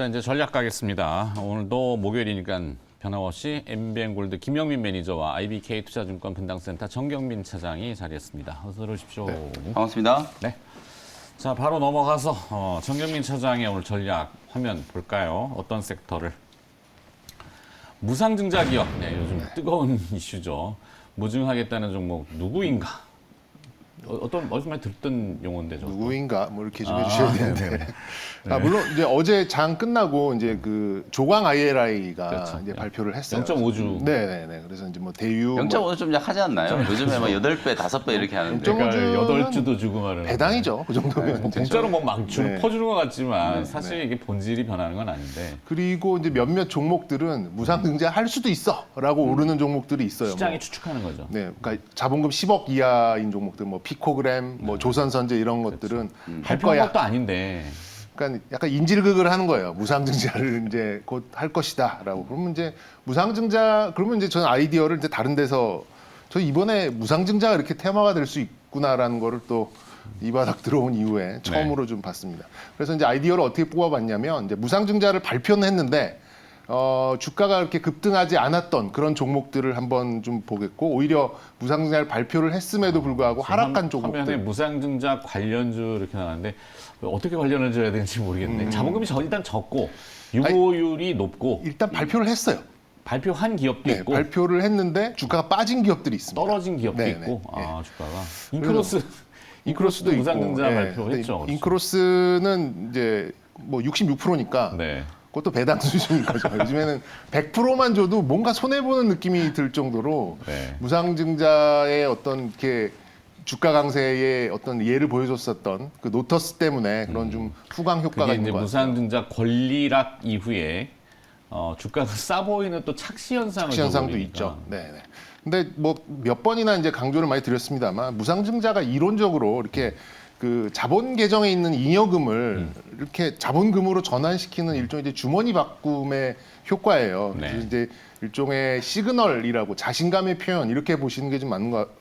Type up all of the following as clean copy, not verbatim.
자, 이제 전략 가겠습니다. 오늘도 목요일이니까 변함없이 MBN골드 김영민 매니저와 IBK 투자증권 분당센터 정경민 차장이 자리했습니다. 어서 들어오십시오. 네, 반갑습니다. 네. 자, 바로 넘어가서 정경민 차장의 오늘 전략 화면 볼까요? 어떤 섹터를? 무상증자 기업, 네, 요즘 뜨거운 이슈죠. 무증하겠다는 종목 누구인가? 어디서 많이 듣던 용어인데 저. 누구인가 뭐 이렇게 좀 해주셔야 되는데. 네네. 아, 물론 이제 어제 장 끝나고 이제 그 조광 ILI가 그렇죠. 이제 발표를 했어요. 0.5주. 네네네. 그래서 이제 뭐 대유 0.5는 좀 약하지 않나요? 요즘에 막 8배, 5배 이렇게 하는데. 0.5 그러니까 8주도 주고 말하는. 배당이죠. 그 정도면. 이제. 공짜로 뭐 막 네. 퍼주는 것 같지만 네, 사실 네. 이게 본질이 변하는 건 아닌데 그리고 이제 몇몇 종목들은 무상증자 할 수도 있어라고 오르는 종목들이 있어요. 시장이 뭐. 추측하는 거죠. 네, 그러니까 자본금 10억 이하인 종목들, 뭐 피코그램, 뭐 조선선제 이런 것들은 할 발표한 거야. 것도 아닌데 그러니까 약간 인질극을 하는 거예요. 무상증자를 이제 곧 할 것이다라고. 그러면 이제 무상증자 그러면 이제 저는 아이디어를 이제 다른 데서 저 이번에 무상증자가 이렇게 테마가 될 수 있구나라는 거를 또 이 바닥 들어온 이후에 처음으로 좀 봤습니다. 그래서 이제 아이디어를 어떻게 뽑아봤냐면 이제 무상증자를 발표는 했는데 주가가 그렇게 급등하지 않았던 그런 종목들을 한번 좀 보겠고 오히려 무상증자를 발표를 했음에도 불구하고 하락한 종목들. 화면에 무상증자 관련주 이렇게 나왔는데 어떻게 관련을 줘야 되는지 모르겠네. 자본금이 일단 적고 유보율이 높고 일단 발표를 했어요. 발표한 기업도 네, 있고 발표를 했는데 주가가 빠진 기업들이 있습니다. 떨어진 기업도 네, 있고 네, 아 주가가 인크로스도 인크로스도 무상증자 있고, 발표했죠. 근데 인크로스는 이제 뭐 66%니까 네. 그것도 배당 수준인 거죠. 요즘에는 100%만 줘도 뭔가 손해 보는 느낌이 들 정도로 네. 무상증자의 어떤 이렇게 주가 강세의 어떤 예를 보여줬었던 그 노터스 때문에 그런 좀 후광 효과가 그게 있는 이제 것 같아요. 무상증자 권리락 이후에 주가가 싸 보이는 또 착시 현상을 현상도 줘버리니까. 있죠. 네. 근데 뭐 몇 번이나 이제 강조를 많이 드렸습니다만 무상증자가 이론적으로 이렇게 그 자본 계정에 있는 잉여금을 이렇게 자본금으로 전환시키는 일종의 이제 주머니 바꿈의 효과예요. 네. 그래서 이제 일종의 시그널이라고 자신감의 표현 이렇게 보시는 게 좀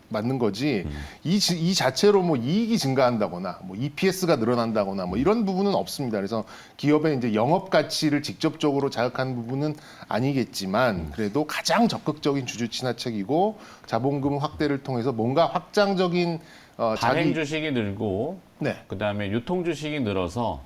맞는 거지. 이 자체로 뭐 이익이 증가한다거나 뭐 EPS가 늘어난다거나 뭐 이런 부분은 없습니다. 그래서 기업의 이제 영업 가치를 직접적으로 자극하는 부분은 아니겠지만 그래도 가장 적극적인 주주 친화책이고 자본금 확대를 통해서 뭔가 확장적인 발행 주식이 늘고 네. 그다음에 유통 주식이 늘어서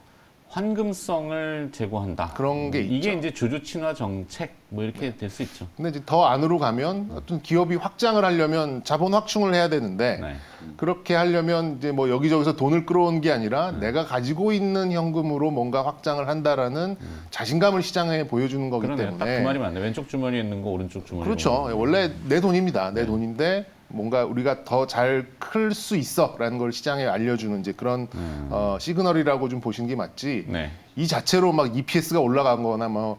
환금성을 제고한다. 그런 게 이게 있죠. 이제 주주 친화 정책 뭐 이렇게 될 수 있죠. 근데 이제 더 안으로 가면 어떤 기업이 확장을 하려면 자본 확충을 해야 되는데 네. 그렇게 하려면 이제 뭐 여기저기서 돈을 끌어온 게 아니라 내가 가지고 있는 현금으로 뭔가 확장을 한다라는 자신감을 시장에 보여주는 거기 그러네. 때문에 딱 그 말이 맞네. 왼쪽 주머니에 있는 거 오른쪽 주머니에 그렇죠. 있는 거. 원래 내 돈입니다. 내 돈인데 뭔가 우리가 더 잘 클 수 있어라는 걸 시장에 알려주는 이제 그런 시그널이라고 좀 보시는 게 맞지. 네. 이 자체로 막 EPS가 올라간 거나 뭐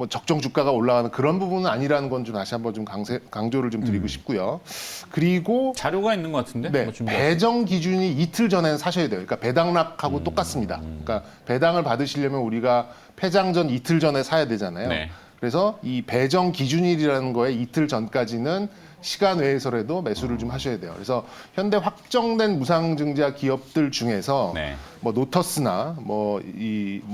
적정 주가가 올라가는 그런 부분은 아니라는 건 좀 다시 한번 좀 강조를 좀 드리고 싶고요. 그리고 자료가 있는 것 같은데. 네, 뭐 준비하세요. 배정 기준이 이틀 전에는 사셔야 돼요. 그러니까 배당락하고 똑같습니다. 그러니까 배당을 받으시려면 우리가 폐장 전 이틀 전에 사야 되잖아요. 네. 그래서 이 배정 기준일이라는 거에 이틀 전까지는 시간 외에서라도 매수를 좀 하셔야 돼요. 그래서 현대 확정된 무상증자 기업들 중에서 네. 뭐 노터스나 뭐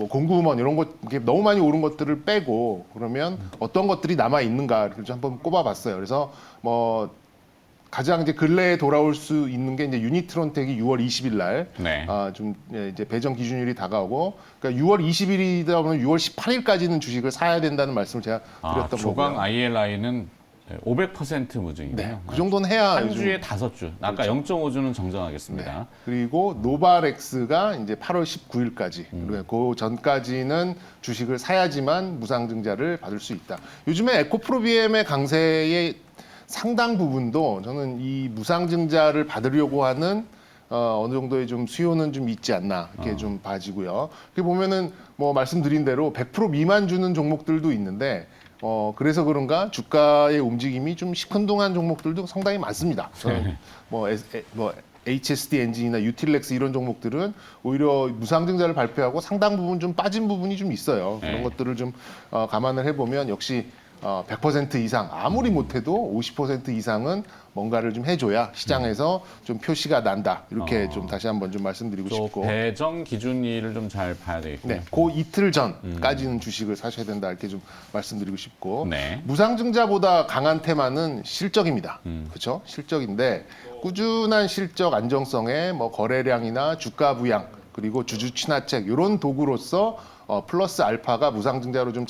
공구음원 이런 것 이렇게 너무 많이 오른 것들을 빼고 그러면 어떤 것들이 남아 있는가를 좀 한번 꼽아봤어요. 그래서 뭐 가장 이제 근래에 돌아올 수 있는 게 이제 유니트론텍이 6월 20일 날 네. 좀 이제 배정 기준일이 다가오고 그러니까 6월 20일이다 보면 6월 18일까지는 주식을 사야 된다는 말씀을 제가 드렸던 조강 거고요. ILI는 500% 무증이네요. 네, 그 정도는 해야 한 요즘- 주에 5주. 아까 0.5주는 정정하겠습니다. 네. 그리고 노바렉스가 이제 8월 19일까지 그리고 그 전까지는 주식을 사야지만 무상증자를 받을 수 있다. 요즘에 에코프로비엠의 강세의 상당 부분도 저는 이 무상증자를 받으려고 하는 어느 정도의 좀 수요는 좀 있지 않나 이렇게 좀 봐지고요. 이렇게 보면은 뭐 말씀드린 대로 100% 미만 주는 종목들도 있는데 그래서 그런가 주가의 움직임이 좀 시큰둥한 종목들도 상당히 많습니다. 저는 뭐 HSD 엔진이나 유틸렉스 이런 종목들은 오히려 무상증자를 발표하고 상당 부분 좀 빠진 부분이 좀 있어요. 그런 네. 것들을 좀 감안을 해보면 역시 100% 이상 아무리 못해도 50% 이상은 뭔가를 좀 해줘야 시장에서 좀 표시가 난다. 이렇게 좀 다시 한번 좀 말씀드리고 또 싶고. 배정 기준일을 좀 잘 봐야 되겠군요. 네, 그 이틀 전까지는 주식을 사셔야 된다 이렇게 좀 말씀드리고 싶고 네. 무상증자보다 강한 테마는 실적입니다. 그렇죠? 실적인데 꾸준한 실적 안정성에 뭐 거래량이나 주가 부양 그리고 주주 친화책 이런 도구로서 플러스 알파가 무상증자로 좀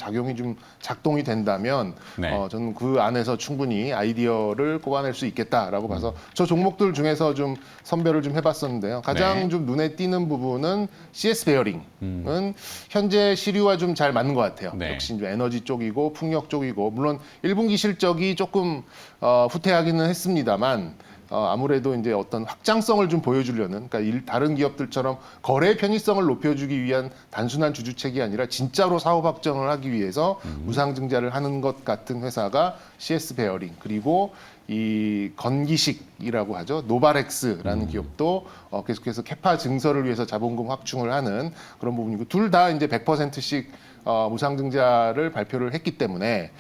작동이 된다면 네. 저는 그 안에서 충분히 아이디어를 꼽아낼 수 있겠다라고 봐서 저 종목들 중에서 좀 선별을 좀 해봤었는데요. 가장 네. 좀 눈에 띄는 부분은 CS 베어링은 현재 시류와 좀 잘 맞는 것 같아요. 네. 역시 이제 에너지 쪽이고 풍력 쪽이고 물론 1분기 실적이 조금 후퇴하기는 했습니다만 아무래도 이제 어떤 확장성을 좀 보여주려는, 그러니까 다른 기업들처럼 거래 편의성을 높여주기 위한 단순한 주주책이 아니라 진짜로 사업 확정을 하기 위해서 무상증자를 하는 것 같은 회사가 CS 베어링 그리고 이 건기식이라고 하죠. 노바렉스라는 기업도 계속해서 캐파 증설을 위해서 자본금 확충을 하는 그런 부분이고 둘 다 이제 100%씩 무상증자를 발표를 했기 때문에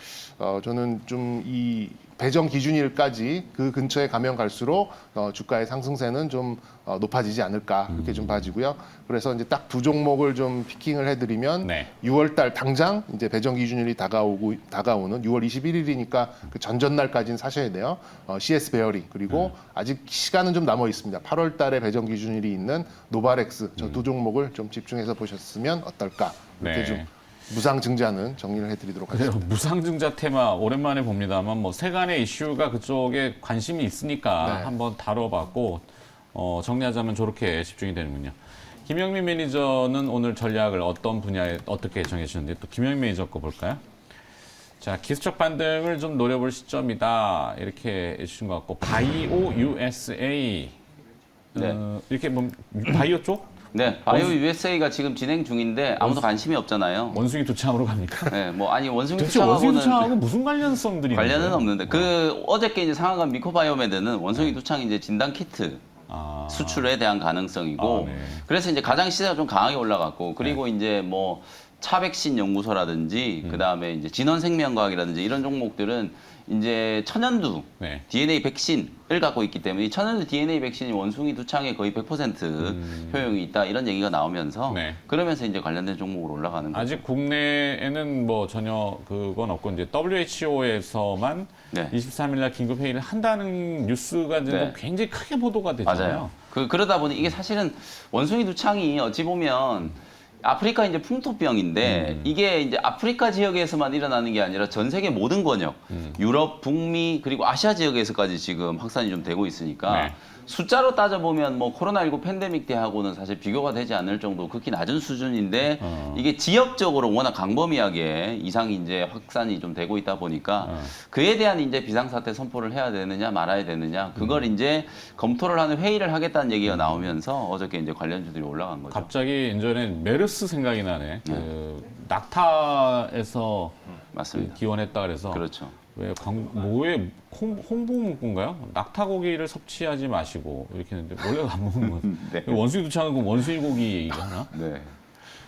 저는 좀 이 배정 기준일까지 그 근처에 가면 갈수록 주가의 상승세는 좀 높아지지 않을까 그렇게 좀 봐지고요. 그래서 이제 딱 두 종목을 좀 피킹을 해드리면 네. 6월달 당장 이제 배정 기준일이 다가오는 6월 21일이니까 그 전전날까지는 사셔야 돼요. CS 베어링 그리고 아직 시간은 좀 남아 있습니다. 8월달에 배정 기준일이 있는 노바렉스 저 두 종목을 좀 집중해서 보셨으면 어떨까 이렇게 네. 좀 무상증자는 정리를 해드리도록 하겠습니다. 그래요. 무상증자 테마 오랜만에 봅니다만 뭐 세간의 이슈가 그쪽에 관심이 있으니까 네. 한번 다뤄봤고 정리하자면 저렇게 집중이 되는군요. 김영민 매니저는 오늘 전략을 어떤 분야에 어떻게 정해주셨는데 또 김영민 매니저 거 볼까요? 자, 기술적 반등을 좀 노려볼 시점이다 이렇게 해주신 것 같고 바이오 USA 이렇게 뭐 바이오 쪽? 네, 바이오 USA가 지금 진행 중인데 아무도 관심이 없잖아요. 원숭이 도창으로 갑니까? 네, 뭐 아니 원숭이 대체 원숭이 투창하고는 도창하고 무슨 관련성들이 관련은 있는 거예요? 없는데 그 어저께 이제 상하관 미코바이오메드는 원숭이 투창 이제 진단 키트 아. 수출에 대한 가능성이고 아, 네. 그래서 이제 가장 시세가 좀 강하게 올라갔고 그리고 이제 뭐 차백신 연구소라든지 그다음에 이제 진원생명과학이라든지 이런 종목들은 이제 천연두 네. DNA 백신을 갖고 있기 때문에 이 천연두 DNA 백신이 원숭이 두창에 거의 100% 효용이 있다 이런 얘기가 나오면서 네. 그러면서 이제 관련된 종목으로 올라가는 거죠. 아직 국내에는 뭐 전혀 그건 없고 이제 WHO에서만 네. 23일 날 긴급 회의를 한다는 뉴스가 이제 네. 굉장히 크게 보도가 됐잖아요. 맞아요. 그러다 보니 이게 사실은 원숭이 두창이 어찌 보면 아프리카 이제 풍토병인데 이게 이제 아프리카 지역에서만 일어나는 게 아니라 전 세계 모든 권역, 유럽, 북미 그리고 아시아 지역에서까지 지금 확산이 좀 되고 있으니까 네. 숫자로 따져보면 뭐 코로나19 팬데믹 때하고는 사실 비교가 되지 않을 정도 극히 낮은 수준인데 이게 지역적으로 워낙 광범위하게 이상이 이제 확산이 좀 되고 있다 보니까 그에 대한 이제 비상사태 선포를 해야 되느냐 말아야 되느냐 그걸 이제 검토를 하는 회의를 하겠다는 얘기가 나오면서 어저께 이제 관련주들이 올라간 거죠. 갑자기 이전에 메르스 생각이 나네. 그 낙타에서 맞습니다. 그 기원했다 그래서 그렇죠. 왜 뭐에 홍보 문구인가요? 낙타고기를 섭취하지 마시고 이렇게 했는데 원래 안 먹는 거. 네. 원숭이 두창은 그럼 원숭이 고기 얘기가 하나? 네.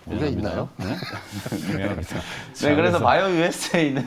뭐가 있나요? 미안합니다. 네, 그래서 바이오 USA는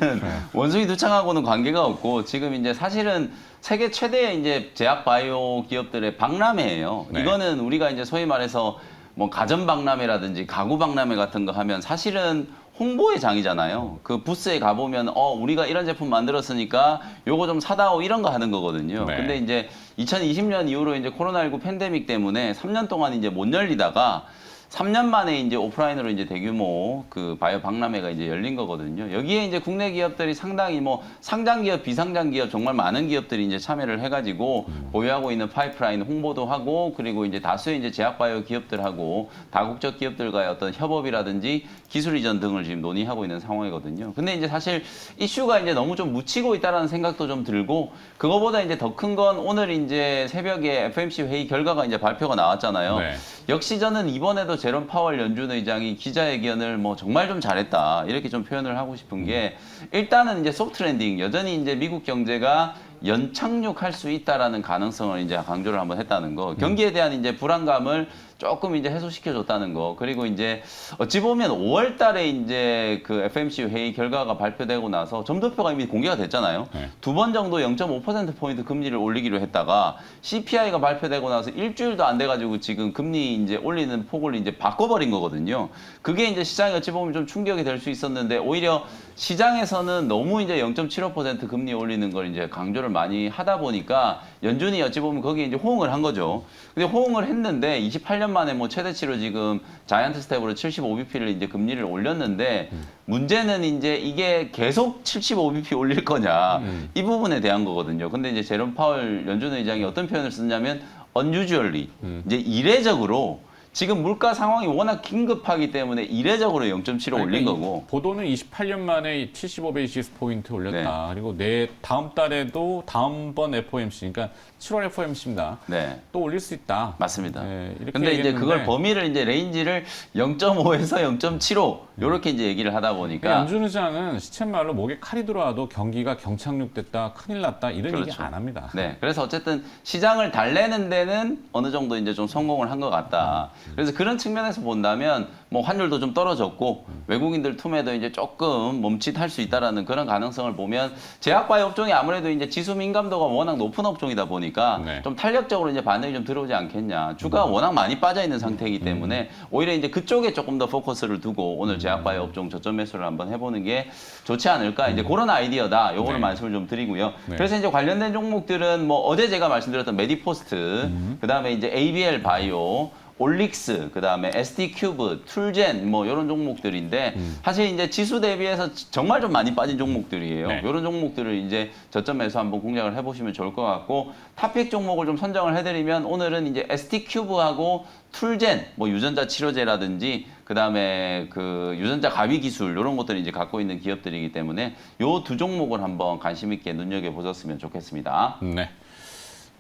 원숭이 두창하고는 관계가 없고 지금 이제 사실은 세계 최대의 이제 제약 바이오 기업들의 박람회예요. 네. 이거는 우리가 이제 소위 말해서 뭐 가전 박람회라든지 가구 박람회 같은 거 하면 사실은 홍보의 장이잖아요. 그 부스에 가보면 우리가 이런 제품 만들었으니까 요거 좀 사다오 이런 거 하는 거거든요. 네. 근데 이제 2020년 이후로 이제 코로나19 팬데믹 때문에 3년 동안 이제 못 열리다가 3년 만에 이제 오프라인으로 이제 대규모 그 바이오 박람회가 이제 열린 거거든요. 여기에 이제 국내 기업들이 상당히 뭐 상장 기업, 비상장 기업 정말 많은 기업들이 이제 참여를 해가지고 보유하고 있는 파이프라인 홍보도 하고 그리고 이제 다수의 이제 제약 바이오 기업들하고 다국적 기업들과의 어떤 협업이라든지 기술 이전 등을 지금 논의하고 있는 상황이거든요. 근데 이제 사실 이슈가 이제 너무 좀 묻히고 있다라는 생각도 좀 들고 그거보다 이제 더 큰 건 오늘 이제 새벽에 FMC 회의 결과가 이제 발표가 나왔잖아요. 네. 역시 저는 이번에도 제롬 파월 연준 의장이 기자회견을 뭐 정말 좀 잘했다 이렇게 좀 표현을 하고 싶은 게 일단은 이제 소프트 랜딩 여전히 이제 미국 경제가 연착륙할 수 있다라는 가능성을 이제 강조를 한번 했다는 거 경기에 대한 이제 불안감을 조금 이제 해소시켜줬다는 거. 그리고 이제 어찌 보면 5월 달에 이제 그 FMC 회의 결과가 발표되고 나서 점도표가 이미 공개가 됐잖아요. 네. 두 번 정도 0.5%포인트 금리를 올리기로 했다가 CPI가 발표되고 나서 일주일도 안 돼가지고 지금 금리 이제 올리는 폭을 이제 바꿔버린 거거든요. 그게 이제 시장에 어찌 보면 좀 충격이 될 수 있었는데 오히려 시장에서는 너무 이제 0.75% 금리 올리는 걸 이제 강조를 많이 하다 보니까 연준이 어찌 보면 거기에 이제 호응을 한 거죠. 근데 호응을 했는데 28년 만에 뭐 최대치로 지금 자이언트 스텝으로 75bp를 이제 금리를 올렸는데 문제는 이제 이게 계속 75bp 올릴 거냐 이 부분에 대한 거거든요. 근데 이제 제롬 파월 연준 의장이 어떤 표현을 썼냐면 unusually 이제 이례적으로 지금 물가 상황이 워낙 긴급하기 때문에 이례적으로 0.75 올린 거고. 보도는 28년 만에 75베이시스 포인트 올렸다. 그리고 내 다음 달에도 다음번 FOMC, 그러니까 7월 FOMC입니다. 네. 또 올릴 수 있다. 맞습니다. 네, 이렇게 근데 이제 얘기했는데 그걸 범위를 이제 레인지를 0.5에서 0.75 이렇게 이제 얘기를 하다 보니까 연준 의장은 시쳇말로 목에 칼이 들어와도 경기가 경착륙됐다, 큰일 났다 이런 얘기 그렇죠. 안 합니다. 네. 그래서 어쨌든 시장을 달래는 데는 어느 정도 이제 좀 성공을 한 것 같다. 그래서 그런 측면에서 본다면 뭐 환율도 좀 떨어졌고 외국인들 틈에도 이제 조금 멈칫할 수 있다라는 그런 가능성을 보면 제약바이오 업종이 아무래도 이제 지수 민감도가 워낙 높은 업종이다 보니까 네. 좀 탄력적으로 이제 반응이 좀 들어오지 않겠냐. 주가가 워낙 많이 빠져 있는 상태이기 때문에 오히려 이제 그쪽에 조금 더 포커스를 두고 오늘 제약바이오 업종 저점 매수를 한번 해보는 게 좋지 않을까. 이제 그런 아이디어다. 요거는 네. 말씀을 좀 드리고요. 네. 그래서 이제 관련된 종목들은 뭐 어제 제가 말씀드렸던 메디포스트, 그다음에 이제 ABL 바이오, 올릭스, 그다음에 ST큐브, 툴젠 뭐 이런 종목들인데 사실 이제 지수 대비해서 정말 좀 많이 빠진 종목들이에요. 네. 이런 종목들을 이제 저점에서 한번 공략을 해보시면 좋을 것 같고 탑픽 종목을 좀 선정을 해드리면 오늘은 이제 ST큐브하고 툴젠, 뭐 유전자 치료제라든지 그다음에 그 유전자 가위 기술 이런 것들을 이제 갖고 있는 기업들이기 때문에 요 두 종목을 한번 관심 있게 눈여겨 보셨으면 좋겠습니다. 네.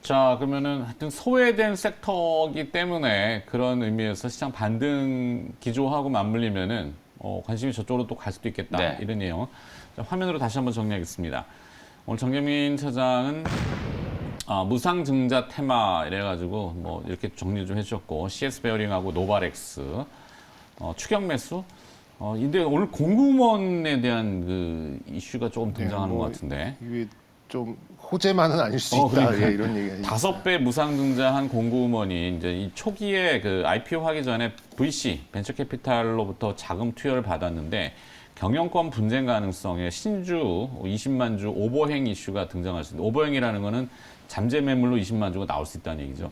자, 그러면은 하여튼 소외된 섹터이기 때문에 그런 의미에서 시장 반등 기조하고 맞물리면은 관심이 저쪽으로 또 갈 수도 있겠다. 네. 이런 내용. 자, 화면으로 다시 한번 정리하겠습니다. 오늘 정경민 차장은 무상증자 테마 이래가지고 뭐 이렇게 정리 좀 해주셨고 CS 베어링하고 노바렉스 추격 매수. 근데 오늘 공구먼에 대한 그 이슈가 조금 등장하는 뭐 것 같은데. 이게 좀 호재만은 아닐 수 있다. 그러니까. 예, 이런 얘기가 5배 무상증자한 공구먼이 이제 이 초기에 그 IPO 하기 전에 VC 벤처캐피탈로부터 자금 투여를 받았는데 경영권 분쟁 가능성에 신주 20만 주 오버행 이슈가 등장할 수 있습니다. 오버행이라는 거는 잠재 매물로 20만 주가 나올 수 있다는 얘기죠.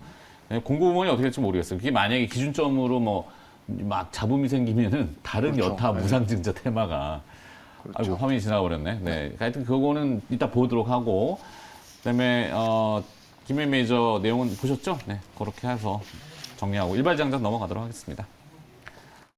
공구먼이 어떻게 될지 모르겠어요. 그게 만약에 기준점으로 뭐 막 잡음이 생기면은 다른 그렇죠. 여타 네. 무상증자 테마가 아이고 화면이 지나버렸네. 네, 하여튼 그거는 이따 보도록 하고 그다음에 김해 메이저 내용은 보셨죠? 네, 그렇게 해서 정리하고 일발장장 넘어가도록 하겠습니다.